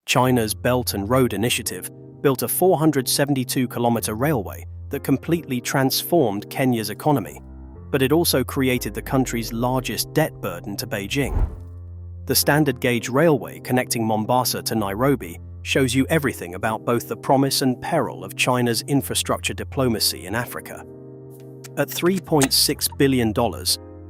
China's Belt and Road Initiative built a 472-kilometer railway that completely transformed Kenya's economy, but it also created the country's largest debt burden to Beijing. The standard gauge railway connecting Mombasa to Nairobi shows you everything about both the promise and peril of China's infrastructure diplomacy in Africa. At $3.6 billion,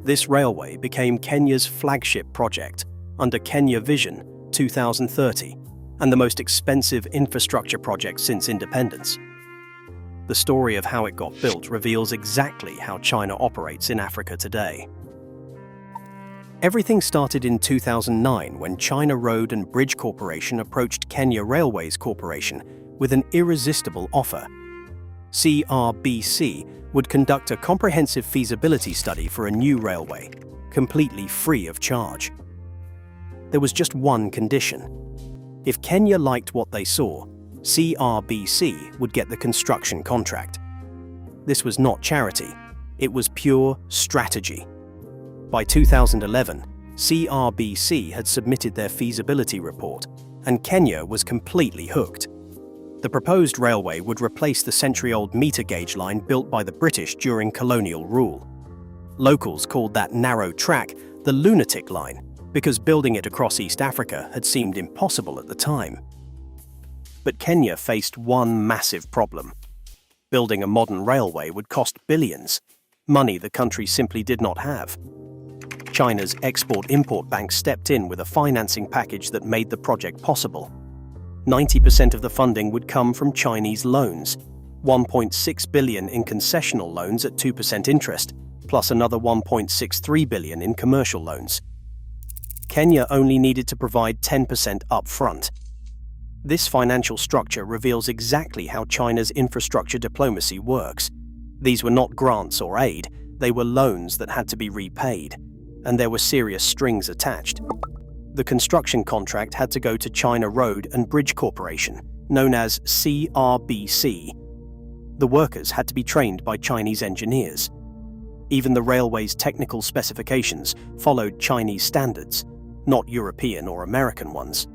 this railway became Kenya's flagship project under Kenya Vision 2030 and the most expensive infrastructure project since independence. The story of how it got built reveals exactly how China operates in Africa today. Everything started in 2009 when China Road and Bridge Corporation approached Kenya Railways Corporation with an irresistible offer. CRBC would conduct a comprehensive feasibility study for a new railway, completely free of charge. There was just one condition. If Kenya liked what they saw, CRBC would get the construction contract. This was not charity, it was pure strategy. By 2011, CRBC had submitted their feasibility report, and Kenya was completely hooked. The proposed railway would replace the century-old meter gauge line built by the British during colonial rule. Locals called that narrow track the lunatic line because building it across East Africa had seemed impossible at the time. But Kenya faced one massive problem. Building a modern railway would cost billions, money the country simply did not have. China's Export-Import Bank stepped in with a financing package that made the project possible. 90% of the funding would come from Chinese loans, $1.6 billion in concessional loans at 2% interest, plus another $1.63 billion in commercial loans. Kenya only needed to provide 10% upfront. This financial structure reveals exactly how China's infrastructure diplomacy works. These were not grants or aid, they were loans that had to be repaid, and there were serious strings attached. The construction contract had to go to China Road and Bridge Corporation, known as CRBC. The workers had to be trained by Chinese engineers. Even the railway's technical specifications followed Chinese standards, not European or American ones.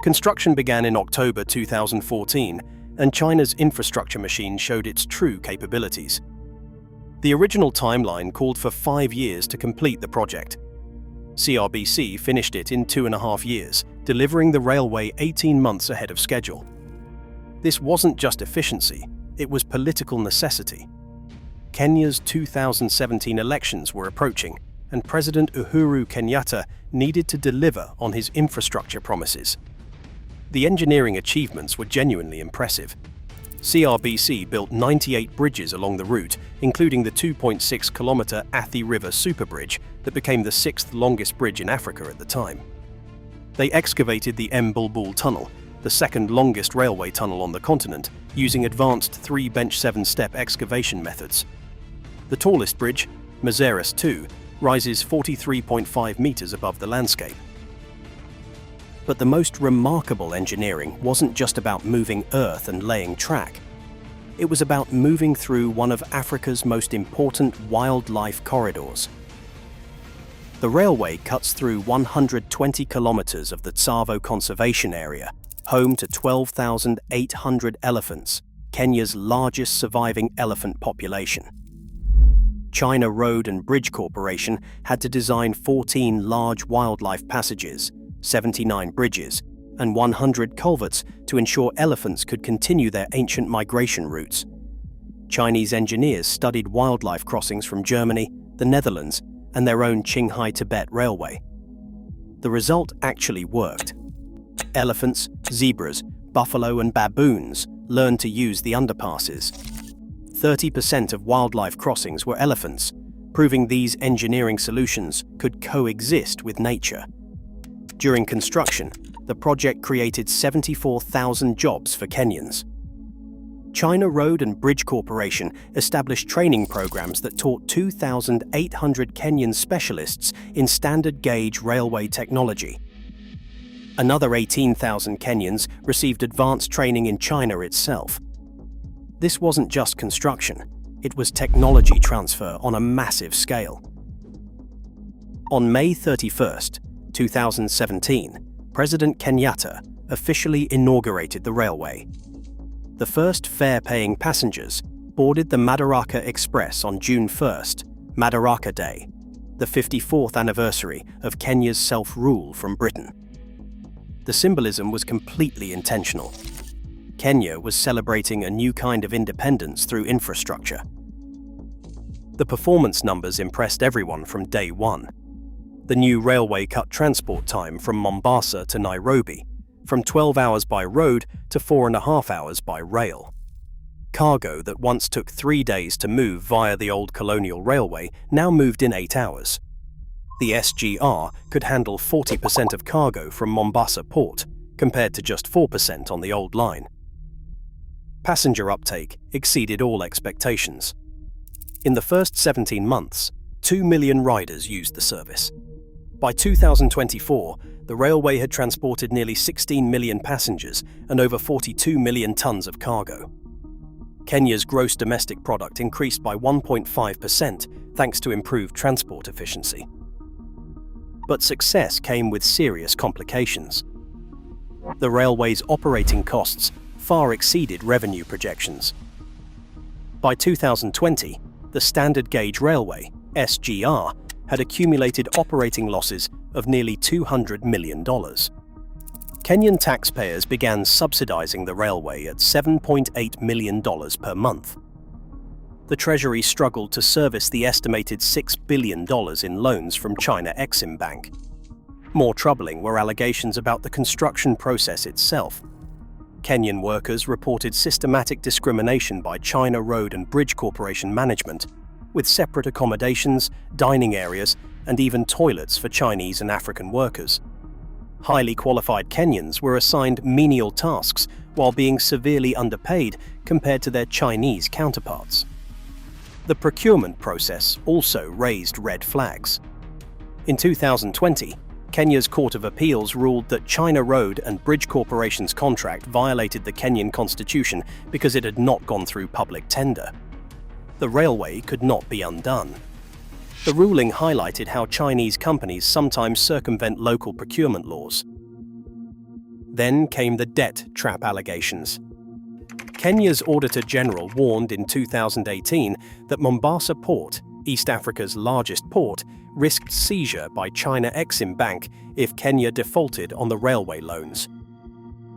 Construction began in October 2014, and China's infrastructure machine showed its true capabilities. The original timeline called for 5 years to complete the project. CRBC finished it in 2.5 years, delivering the railway 18 months ahead of schedule. This wasn't just efficiency, it was political necessity. Kenya's 2017 elections were approaching, and President Uhuru Kenyatta needed to deliver on his infrastructure promises. The engineering achievements were genuinely impressive. CRBC built 98 bridges along the route, including the 2.6-kilometer Athi River Superbridge that became the 6th longest bridge in Africa at the time. They excavated the Mbulbul Tunnel, the 2nd longest railway tunnel on the continent, using advanced 3-bench 7-step excavation methods. The tallest bridge, Mazeres 2, rises 43.5 meters above the landscape. But the most remarkable engineering wasn't just about moving earth and laying track. It was about moving through one of Africa's most important wildlife corridors. The railway cuts through 120 kilometers of the Tsavo Conservation Area, home to 12,800 elephants, Kenya's largest surviving elephant population. China Road and Bridge Corporation had to design 14 large wildlife passages, 79 bridges, and 100 culverts to ensure elephants could continue their ancient migration routes. Chinese engineers studied wildlife crossings from Germany, the Netherlands, and their own Qinghai-Tibet Railway. The result actually worked. Elephants, zebras, buffalo, and baboons learned to use the underpasses. 30% of wildlife crossings were elephants, proving these engineering solutions could coexist with nature. During construction, the project created 74,000 jobs for Kenyans. China Road and Bridge Corporation established training programs that taught 2,800 Kenyan specialists in standard gauge railway technology. Another 18,000 Kenyans received advanced training in China itself. This wasn't just construction, it was technology transfer on a massive scale. On May 31st, 2017, President Kenyatta officially inaugurated the railway. The first fare-paying passengers boarded the Madaraka Express on June 1st, Madaraka Day, the 54th anniversary of Kenya's self-rule from Britain. The symbolism was completely intentional. Kenya was celebrating a new kind of independence through infrastructure. The performance numbers impressed everyone from day one. The new railway cut transport time from Mombasa to Nairobi, from 12 hours by road to 4.5 hours by rail. Cargo that once took 3 days to move via the old colonial railway now moved in 8 hours. The SGR could handle 40% of cargo from Mombasa port, compared to just 4% on the old line. Passenger uptake exceeded all expectations. In the first 17 months, 2 million riders used the service. By 2024, the railway had transported nearly 16 million passengers and over 42 million tons of cargo. Kenya's gross domestic product increased by 1.5% thanks to improved transport efficiency. But success came with serious complications. The railway's operating costs far exceeded revenue projections. By 2020, the standard gauge railway, SGR, had accumulated operating losses of nearly $200 million. Kenyan taxpayers began subsidizing the railway at $7.8 million per month. The Treasury struggled to service the estimated $6 billion in loans from China Exim Bank. More troubling were allegations about the construction process itself. Kenyan workers reported systematic discrimination by China Road and Bridge Corporation management, with separate accommodations, dining areas, and even toilets for Chinese and African workers. Highly qualified Kenyans were assigned menial tasks while being severely underpaid compared to their Chinese counterparts. The procurement process also raised red flags. In 2020, Kenya's Court of Appeals ruled that China Road and Bridge Corporation's contract violated the Kenyan constitution because it had not gone through public tender. The railway could not be undone. The ruling highlighted how Chinese companies sometimes circumvent local procurement laws. Then came the debt trap allegations. Kenya's Auditor General warned in 2018 that Mombasa Port, East Africa's largest port, risked seizure by China Exim Bank if Kenya defaulted on the railway loans.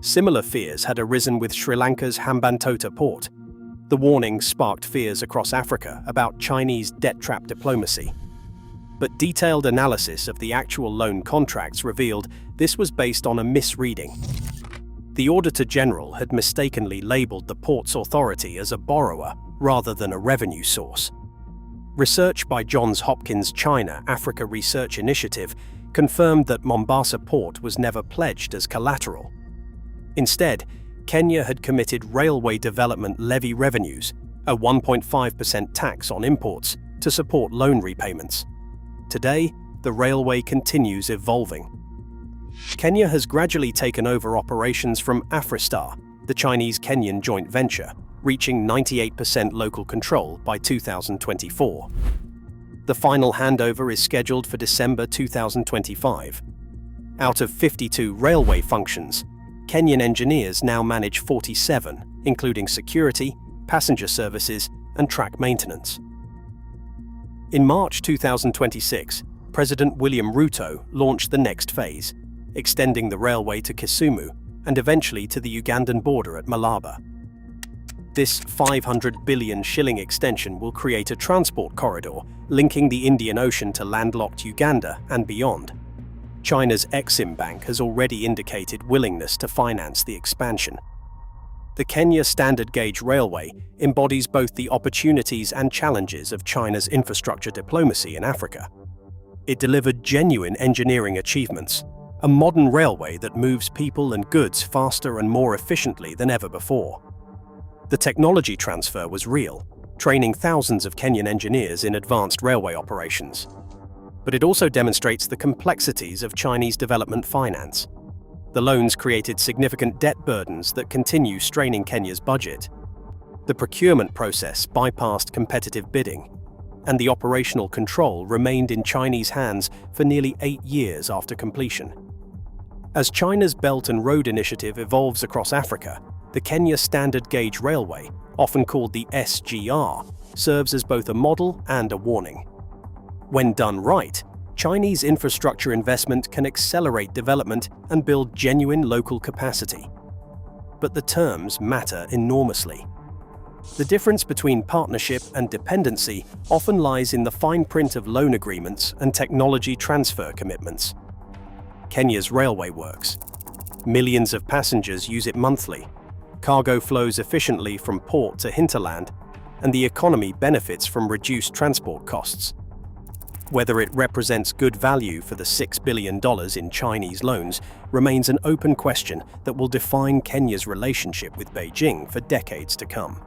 Similar fears had arisen with Sri Lanka's Hambantota port. The warning sparked fears across Africa about Chinese debt trap diplomacy. But detailed analysis of the actual loan contracts revealed this was based on a misreading. The Auditor General had mistakenly labeled the port's authority as a borrower rather than a revenue source. Research by Johns Hopkins China Africa Research Initiative confirmed that Mombasa Port was never pledged as collateral. Instead, Kenya had committed railway development levy revenues, a 1.5% tax on imports, to support loan repayments. Today, the railway continues evolving. Kenya has gradually taken over operations from Afristar, the Chinese-Kenyan joint venture, reaching 98% local control by 2024. The final handover is scheduled for December 2025. Out of 52 railway functions, Kenyan engineers now manage 47, including security, passenger services, and track maintenance. In March 2026, President William Ruto launched the next phase, extending the railway to Kisumu and eventually to the Ugandan border at Malaba. This 500 billion shilling extension will create a transport corridor linking the Indian Ocean to landlocked Uganda and beyond. China's Exim Bank has already indicated willingness to finance the expansion. The Kenya Standard Gauge Railway embodies both the opportunities and challenges of China's infrastructure diplomacy in Africa. It delivered genuine engineering achievements, a modern railway that moves people and goods faster and more efficiently than ever before. The technology transfer was real, training thousands of Kenyan engineers in advanced railway operations. But it also demonstrates the complexities of Chinese development finance. The loans created significant debt burdens that continue straining Kenya's budget. The procurement process bypassed competitive bidding, and the operational control remained in Chinese hands for nearly 8 years after completion. As China's Belt and Road Initiative evolves across Africa, the Kenya Standard Gauge Railway, often called the SGR, serves as both a model and a warning. When done right, Chinese infrastructure investment can accelerate development and build genuine local capacity. But the terms matter enormously. The difference between partnership and dependency often lies in the fine print of loan agreements and technology transfer commitments. Kenya's railway works. Millions of passengers use it monthly. Cargo flows efficiently from port to hinterland, and the economy benefits from reduced transport costs. Whether it represents good value for the $6 billion in Chinese loans remains an open question that will define Kenya's relationship with Beijing for decades to come.